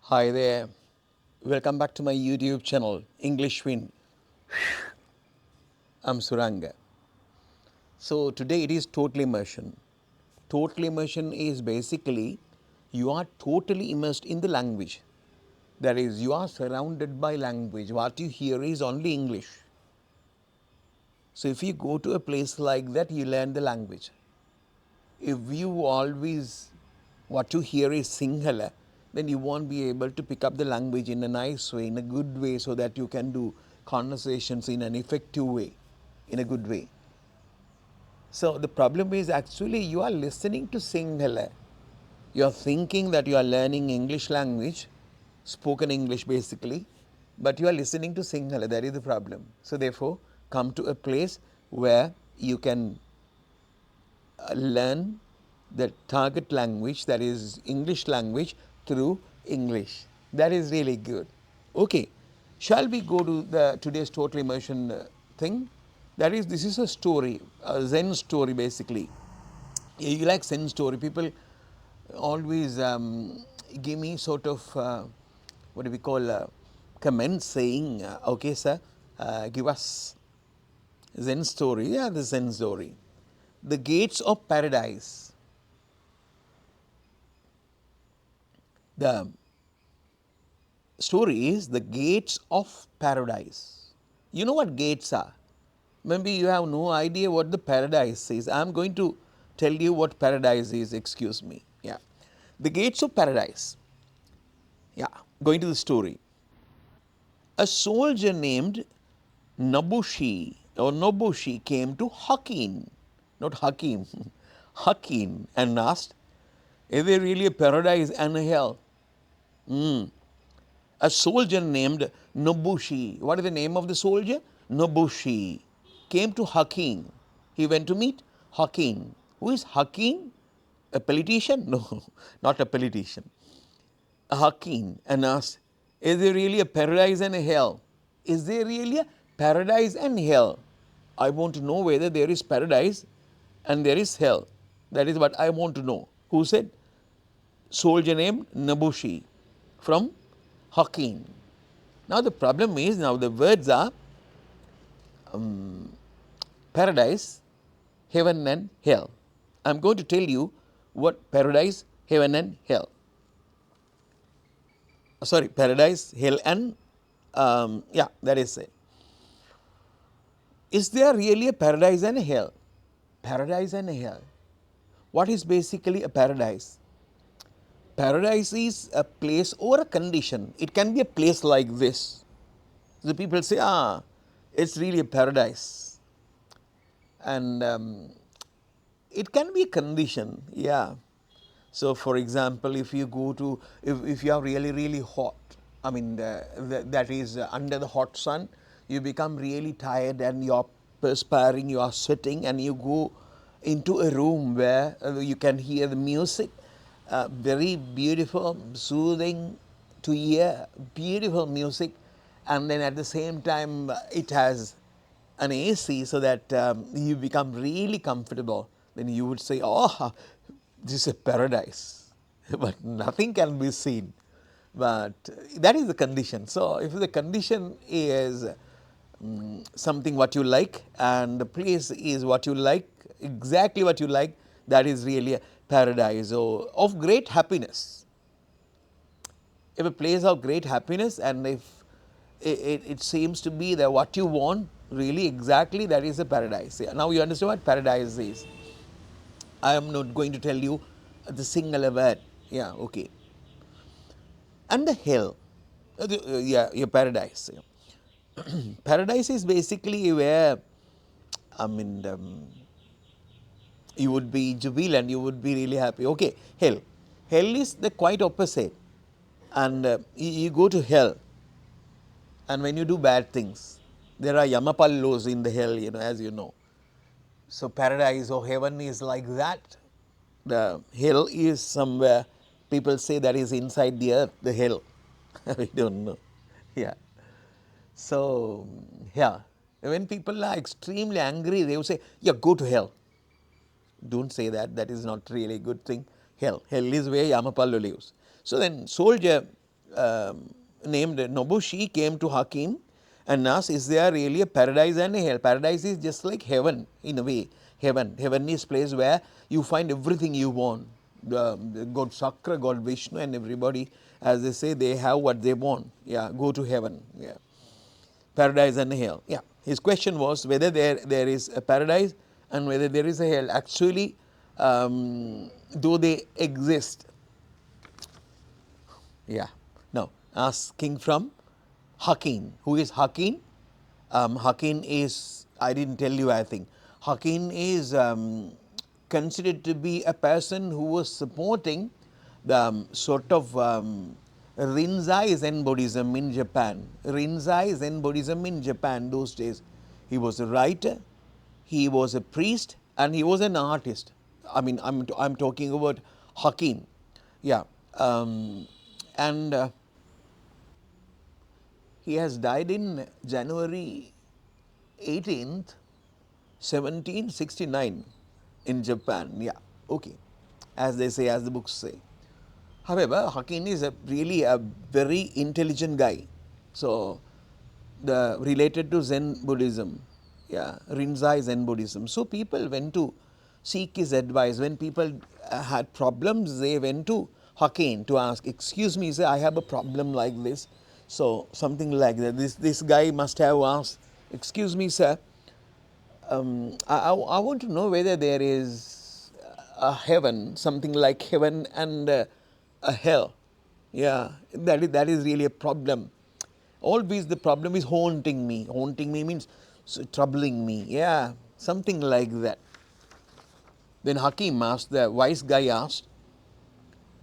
Hi there, welcome back to my YouTube channel, English Win. I'm Suranga. So today it is total immersion. Total immersion is basically you are totally immersed in the language. That is, you are surrounded by language. What you hear is only English. So if you go to a place like that, you learn the language. If you always, what you hear is Sinhala, then you won't be able to pick up the language in a nice way, in a good way, so that you can do conversations in an effective way, in a good way. So the problem is actually you are listening to Sinhala. You are thinking that you are learning English language, spoken English basically, but you are listening to Sinhala. That is the problem. So therefore, come to a place where you can learn the target language, that is English language, through English. That is really good. Okay, shall we go to the today's total immersion thing? That is, this is a story, a Zen story basically. You like Zen story? People always give me sort of what do we call comments saying, okay, sir, give us Zen story. Yeah, the Zen story. The gates of paradise. The story is the gates of paradise. You know what gates are? Maybe you have no idea what the paradise is. I am going to tell you what paradise is, excuse me. Yeah. The gates of paradise. Yeah, going to the story. A soldier named Nobushi came to Hakim, not Hakim, Hakim, and asked, is there really a paradise and a hell? A soldier named Nobushi. What is the name of the soldier? Nobushi. Came to Hakim. He went to meet Hakim. Who is Hakim? A politician? No, not a politician. A Hakim, and asked, is there really a paradise and a hell? Is there really a paradise and hell? I want to know whether there is paradise and there is hell. That is what I want to know. Who said? Soldier named Nobushi from Hakim. Now the problem is, now the words are paradise, heaven and hell. I am going to tell you what paradise, heaven and hell. Sorry, paradise, hell and yeah, that is it. Is there really a paradise and a hell? Paradise and a hell. What is basically a paradise? Paradise is a place or a condition. It can be a place like this. The people say, it's really a paradise. And it can be a condition, yeah. So for example, if you go to, if you are really, really hot, I mean, that is under the hot sun, you become really tired and you are perspiring, you are sweating, and you go into a room where you can hear the music, very beautiful, soothing to ear, beautiful music, and then at the same time it has an AC so that you become really comfortable. Then you would say, oh, this is a paradise, but nothing can be seen. But that is the condition. So if the condition is something what you like and the place is what you like, exactly what you like, that is really a paradise or of great happiness. If a place of great happiness and if it seems to be that what you want really exactly, that is a paradise. Yeah. Now you understand what paradise is. I am not going to tell you the single word. Yeah, okay. And the hell, yeah, your paradise. Yeah. Paradise is basically where, I mean, you would be jubilant, you would be really happy. Okay, hell. Hell is the quite opposite. And you go to hell, and when you do bad things, there are Yamapallos in the hell, as you know. So paradise or heaven is like that. The hell is somewhere, people say that is inside the earth, the hell. We don't know. Yeah. So, yeah. When people are extremely angry, they will say, yeah, go to hell. Don't say that, that is not really a good thing. Hell. Hell is where Yamapallo lives. So then soldier named Nobushi came to Hakim and asked, is there really a paradise and a hell? Paradise is just like heaven in a way. Heaven is place where you find everything you want. God Sakra, God Vishnu and everybody, as they say, they have what they want. Yeah, go to heaven. Yeah. Paradise and hell. Yeah. His question was whether there is a paradise and whether there is a hell. Actually, though they exist. Yeah. Now, asking from Hakim. Who is Hakim? Hakim is, I didn't tell you, I think. Hakim is considered to be a person who was supporting the sort of Rinzai Zen Buddhism in Japan. Rinzai Zen Buddhism in Japan those days. He was a writer, he was a priest, and he was an artist. I mean, I'm talking about Hakim. Yeah. And he has died in January 18th, 1769 in Japan. Yeah, okay. As they say, as the books say. However, Hakim is really a very intelligent guy. So, related to Zen Buddhism, yeah, Rinzai Zen Buddhism. So, people went to seek his advice. When people had problems, they went to Hakim to ask, excuse me, sir, I have a problem like this. So, something like that. This guy must have asked, excuse me, sir, I want to know whether there is a heaven, something like heaven and a hell. Yeah, that is really a problem. Always the problem is haunting me. Haunting me means troubling me. Yeah, something like that. Then Hakim asked, the wise guy asked,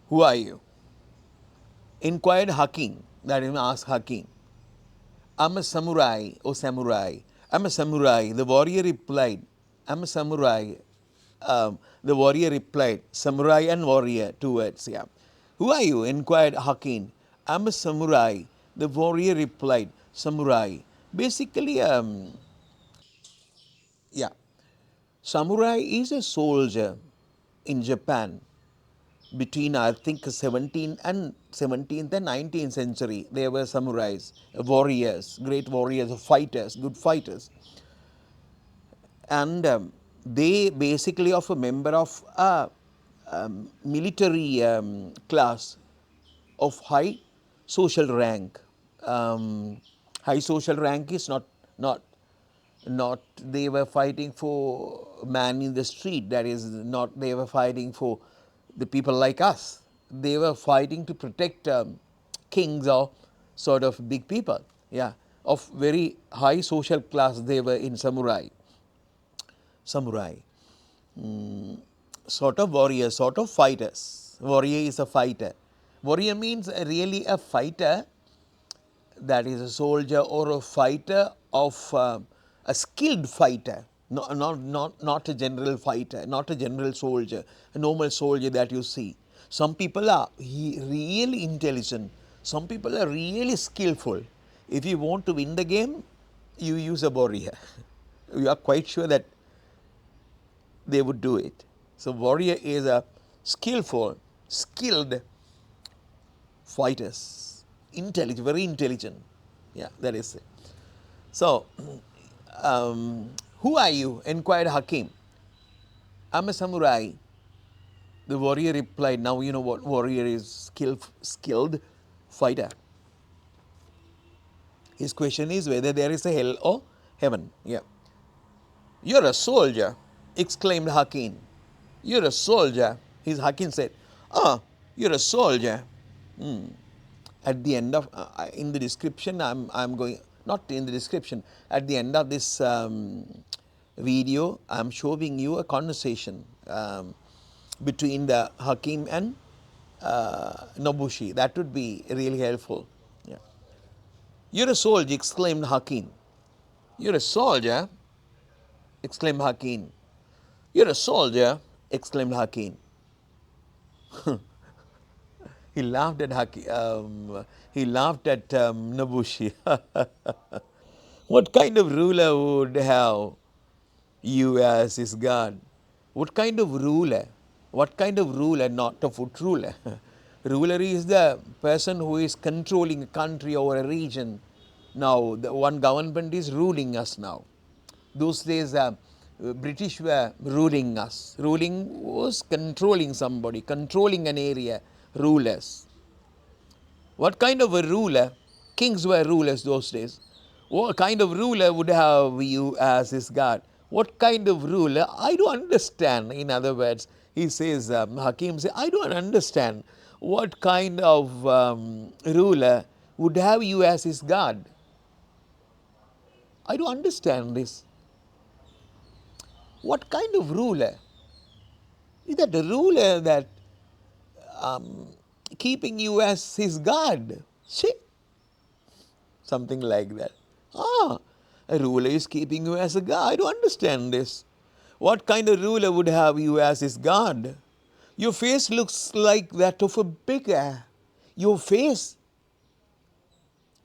who are you? Inquired Hakim, that is, asked Hakim. I'm a samurai, O samurai. I'm a samurai. The warrior replied, I'm a samurai. The warrior replied, samurai and warrior, two words, yeah. Who are you? Inquired Hakim. I'm a samurai. The warrior replied, samurai. Basically, yeah, samurai is a soldier in Japan between, I think, 17th and 19th century. There were samurais, warriors, great warriors, fighters, good fighters. And they basically are a member of a military class of high social rank. High social rank is not they were fighting for man in the street. That is not they were fighting for the people like us. They were fighting to protect kings or sort of big people. Yeah, of very high social class. They were in samurai. Sort of warriors, sort of fighters. Warrior is a fighter. Warrior means really a fighter, that is a soldier or a fighter of a skilled fighter, not a general fighter, not a general soldier, a normal soldier that you see. Some people are really intelligent, some people are really skillful. If you want to win the game, you use a warrior. You are quite sure that they would do it. So, warrior is a skilled fighters, intelligent, very intelligent. Yeah, that is it. So, who are you? Inquired Hakim. I'm a samurai. The warrior replied, now you know what warrior is, skilled fighter. His question is whether there is a hell or heaven. Yeah. You're a soldier, exclaimed Hakim. You're a soldier. His Hakim said, you're a soldier. At the end of, in the description, I'm going, not in the description, at the end of this video, I'm showing you a conversation between the Hakim and Nobushi. That would be really helpful. Yeah. You're a soldier, exclaimed Hakim. You're a soldier, exclaimed Hakim. You're a soldier, exclaimed Hakim. He laughed at Nobushi. What kind of ruler would have you as his god? What kind of ruler? What kind of ruler, not a foot ruler? Ruler is the person who is controlling a country or a region. Now, the one government is ruling us now. Those days, British were ruling us. Ruling was controlling somebody, controlling an area, rulers. What kind of a ruler? Kings were rulers those days. What kind of ruler would have you as his God? What kind of ruler? I don't understand. In other words, he says, Hakim says, I don't understand. What kind of ruler would have you as his God? I don't understand this. What kind of ruler? Is that a ruler that keeping you as his God? See? Something like that. A ruler is keeping you as a God. I don't understand this. What kind of ruler would have you as his God? Your face looks like that of a beggar. Your face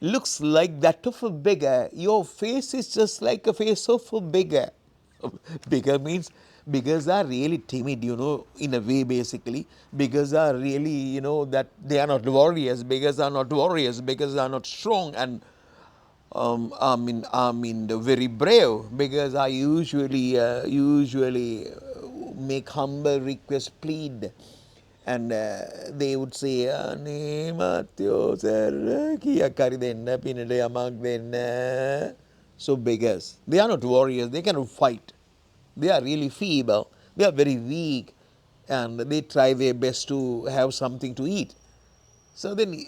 looks like that of a beggar. Your face is just like a face of a beggar. Beggar means beggars are really timid, in a way basically. Beggars are really, that they are not warriors. Beggars are not warriors. Beggars are not strong and the very brave, because I usually make humble request, plead, and they would say, "Ane matyo sir, kiya kari denna, pinade yamak denna." So beggars, they are not warriors. They cannot fight. They are really feeble. They are very weak, and they try their best to have something to eat. So then,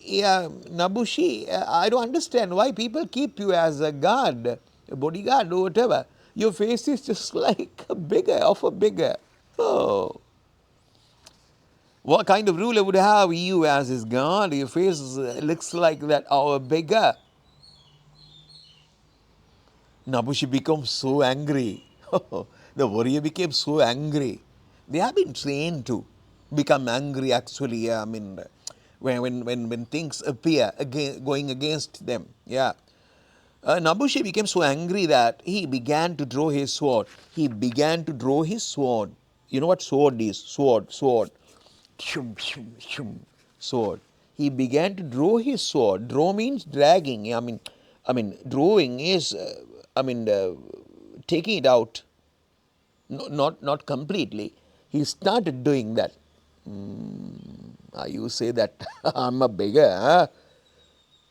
yeah, Nabushi, I don't understand why people keep you as a guard, a bodyguard or whatever. Your face is just like a beggar, of a beggar. Oh, what kind of ruler would have you as his guard? Your face looks like that of a beggar. Nabushi becomes so angry. The warrior became so angry. They have been trained to become angry actually, when things appear going against them. Yeah. Nabushi became so angry that he began to draw his sword. He began to draw his sword. You know what sword is? Sword. Shum, shum, shum. Sword. He began to draw his sword. Draw means dragging. Drawing is, taking it out. No, not completely. He started doing that. You say that I'm a beggar,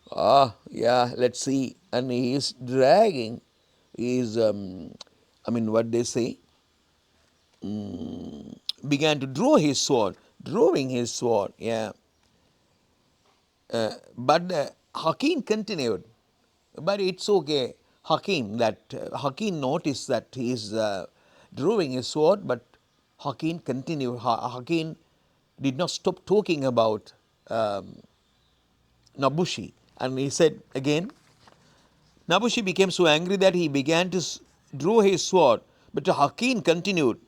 huh? Yeah, let's see. And he is dragging, he is, what they say, began to draw his sword, drawing his sword, yeah. But Hakim continued. But it's okay. Hakim noticed that he is drawing his sword, but Hakim continued. Hakim did not stop talking about Nabushi. And he said again, Nabushi became so angry that he began to draw his sword. But Hakim continued,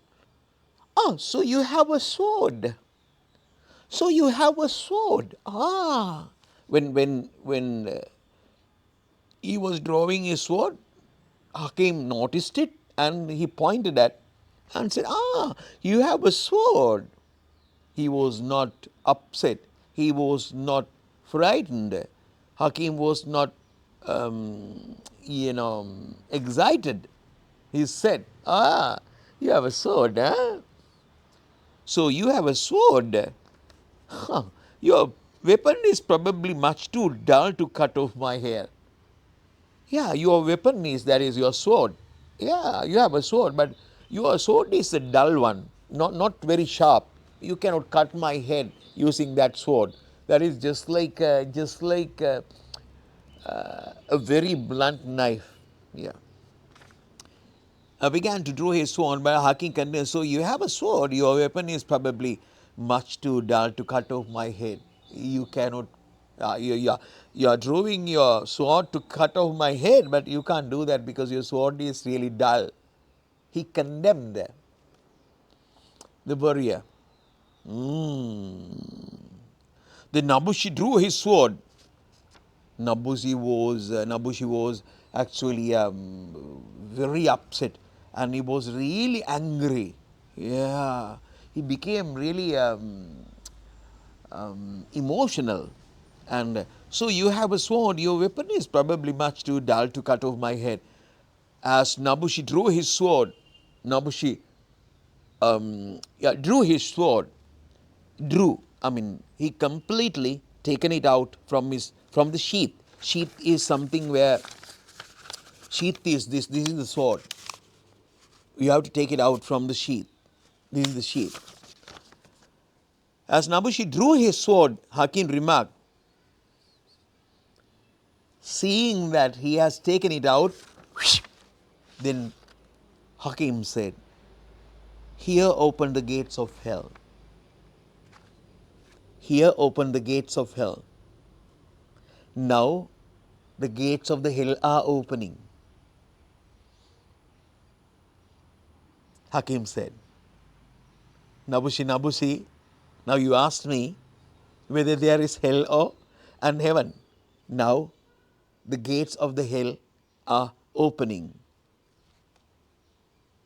so you have a sword. So you have a sword. When he was drawing his sword, Hakim noticed it and he pointed at and said, you have a sword. He was not upset. He was not frightened. Hakim was not, excited. He said, you have a sword, huh? So you have a sword. Your weapon is probably much too dull to cut off my hair. Yeah, your weapon is, that is your sword. Yeah, you have a sword, but your sword is a dull one, not very sharp. You cannot cut my head using that sword. That is just like a very blunt knife. Yeah. Began to draw his sword, but Hakim continued, so you have a sword, your weapon is probably much too dull to cut off my head. You cannot, you are drawing your sword to cut off my head, but you can't do that because your sword is really dull. He condemned the warrior. Then Nabushi drew his sword. Nabushi was actually very upset and he was really angry. Yeah, he became really emotional. And so you have a sword, your weapon is probably much too dull to cut off my head. As Nabushi drew his sword, Nabushi drew his sword, he completely taken it out from the sheath. Sheath is something where, sheath is this is the sword. You have to take it out from the sheath. This is the sheath. As Nabushi drew his sword, Hakim remarked, seeing that he has taken it out, then Hakim said, here open the gates of hell. Here open the gates of hell. Now the gates of the hell are opening. Hakim said, Nabushi, now you asked me whether there is hell or and heaven. Now the gates of the hell are opening.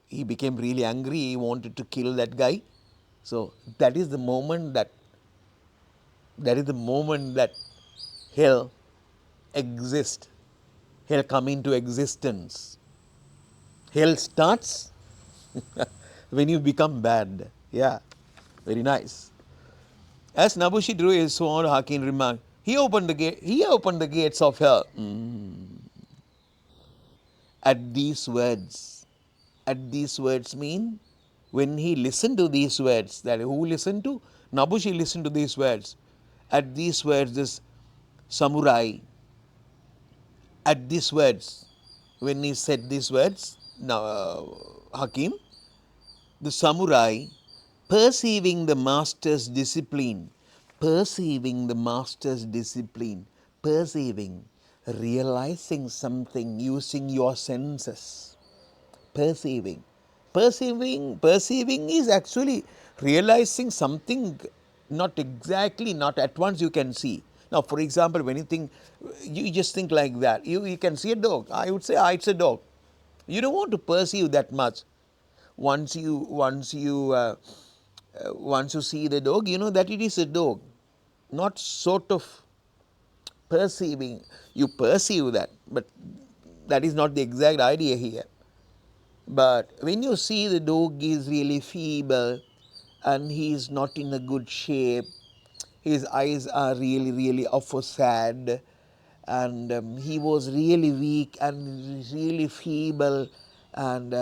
He became really angry. He wanted to kill that guy. So that is the moment that hell exists. Hell come into existence. Hell starts when you become bad. Yeah, very nice. As Nabushi drew his sword, Hakim remarked, he opened the gates of hell. At these words mean, when he listened to these words, that who listened to? Nabushi listened to these words. At these words, this samurai, at these words, when he said these words, Hakim, the samurai, perceiving the master's discipline, realizing something using your senses, perceiving is actually realizing something, not at once you can see. Now, for example, when you think, you just think like that, you can see a dog. I would say, it's a dog. You don't want to perceive that much. Once you see the dog, you know that it is a dog. Not sort of perceiving. You perceive that, but that is not the exact idea here. But when you see the dog is really feeble and he is not in a good shape, his eyes are really awful sad, and he was really weak and really feeble, and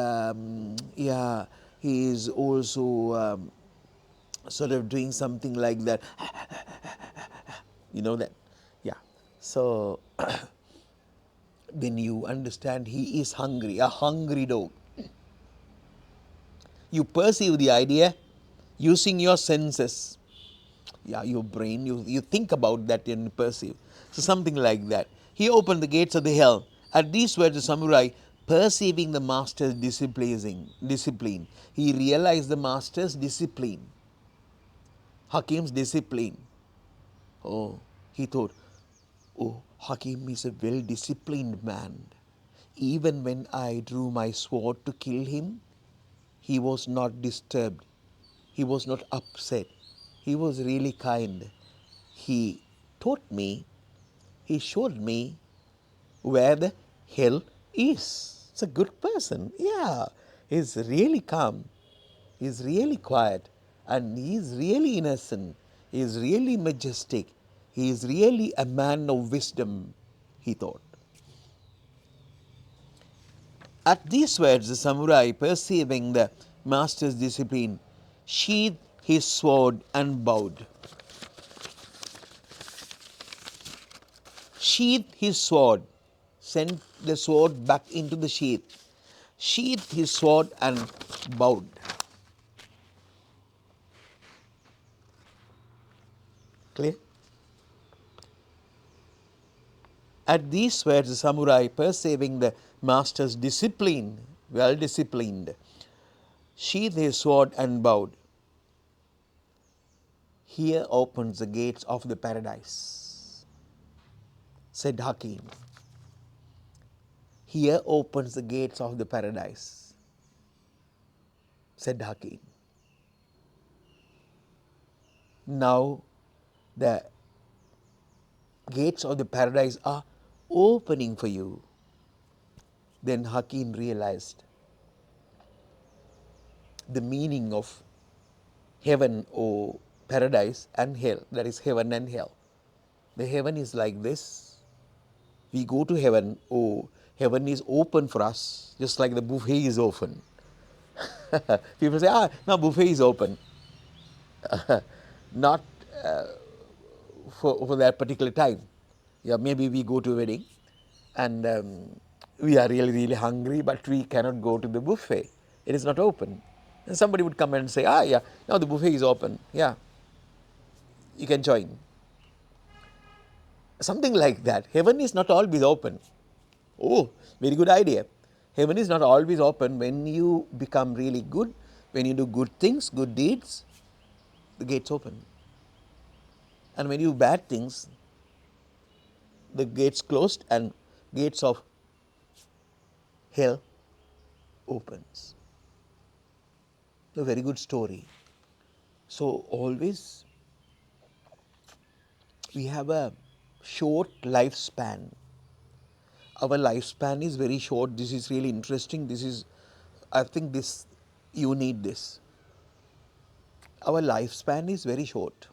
he is also sort of doing something like that. You know that? Yeah. So then you understand he is hungry, a hungry dog. You perceive the idea using your senses. Yeah, your brain, you think about that and perceive. So something like that. He opened the gates of the hell. At these words, the samurai, perceiving the master's discipline, he realized the master's discipline, Hakim's discipline. Oh, he thought, oh, Hakim is a well-disciplined man. Even when I drew my sword to kill him, he was not disturbed. He was not upset. He was really kind. He taught me, he showed me where the hell is. It's a good person. Yeah, he's really calm. He's really quiet. And he's really innocent. He's really majestic. He is really a man of wisdom, he thought. At these words, the samurai, perceiving the master's discipline, sheathed his sword and bowed. Sheathed his sword, sent the sword back into the sheath, sheathed his sword and bowed. Clear? At these words, the samurai, perceiving the master's discipline, well disciplined, sheathed his sword and bowed. Here opens the gates of the paradise, said Hakim. Here opens the gates of the paradise, said Hakim. Now the gates of the paradise are opening for you. Then Hakim realized the meaning of heaven or paradise and hell, that is heaven and hell. The heaven is like this. We go to heaven, oh, heaven is open for us, just like the buffet is open. People say, now buffet is open. Not for that particular time. Yeah, maybe we go to a wedding and we are really, really hungry, but we cannot go to the buffet. It is not open. And somebody would come and say, yeah, now the buffet is open. Yeah, you can join. Something like that. Heaven is not always open. Oh, very good idea. Heaven is not always open. When you become really good, when you do good things, good deeds, the gates open. And when you do bad things, the gates closed and gates of hell opens. A very good story. So always we have a short lifespan. Our lifespan is very short. This is really interesting. I think you need this. Our lifespan is very short.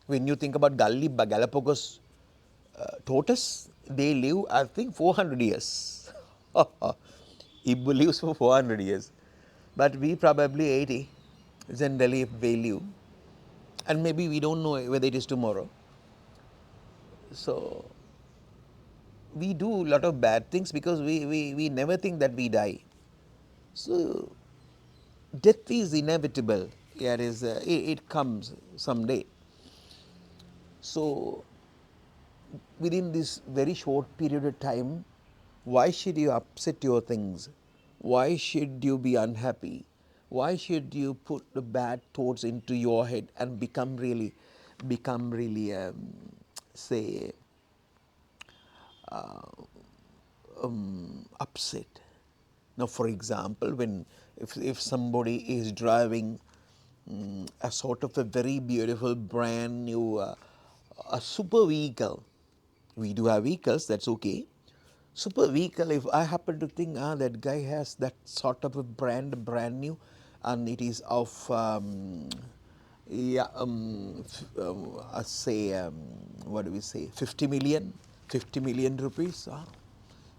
When you think about Galapagos tortoise, they live, I think, 400 years. Ibu lives for 400 years. But we probably 80 generally they live. And maybe we don't know whether it is tomorrow. So we do a lot of bad things because we never think that we die. So death is inevitable. It comes someday. So within this very short period of time, why should you upset your things? Why should you be unhappy? Why should you put the bad thoughts into your head and become really, say, upset? Now, for example, if somebody is driving a sort of a very beautiful brand new a super vehicle, we do have vehicles, that's okay. Super vehicle, if I happen to think that guy has that sort of a brand new, and it is of say what do we say, 50 million rupees.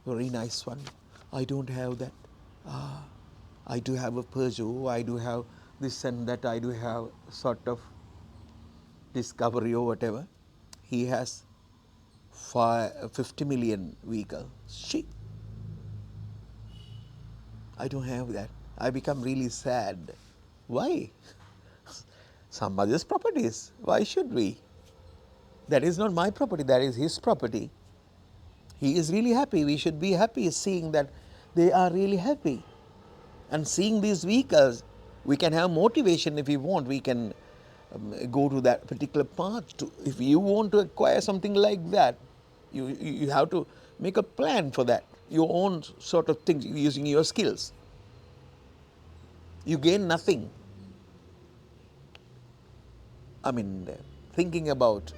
Very nice one. I don't have that. I do have a Peugeot, I do have this and that, I do have sort of Discovery or whatever. He has 50 million vehicle. Shit, I don't have that. I become really sad. Why? Some other's properties. Why should we? That is not my property, that is his property. He is really happy. We should be happy seeing that they are really happy. And seeing these vehicles, we can have motivation if we want. We can go to that particular path. If you want to acquire something like that, you have to make a plan for that. Your own sort of things using your skills. You gain nothing. I mean, thinking about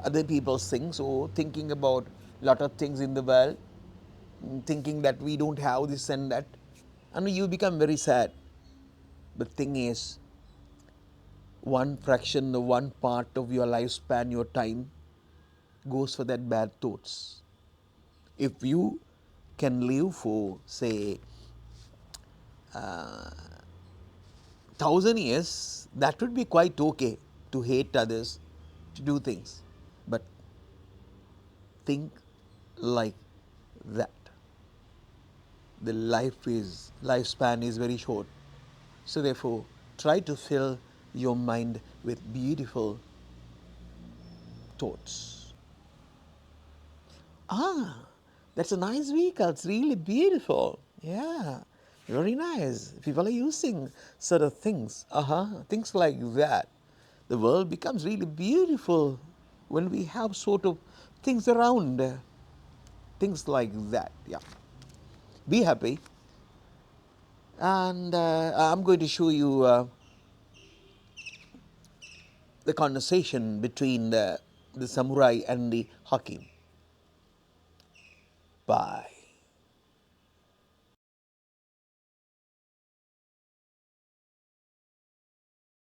other people's things or thinking about a lot of things in the world, thinking that we don't have this and that, and you become very sad. The thing is, one fraction, one part of your lifespan, your time, goes for that bad thoughts. If you can live for, say, 1,000 years, that would be quite okay to hate others, to do things. But think like that. The lifespan is very short. So therefore, try to fill your mind with beautiful thoughts. That's a nice vehicle. It's really beautiful. Yeah, very nice. People are using sort of things. Things like that. The world becomes really beautiful when we have sort of things around. Things like that. Yeah. Be happy. And I'm going to show you the conversation between the samurai and the hakim. Bye.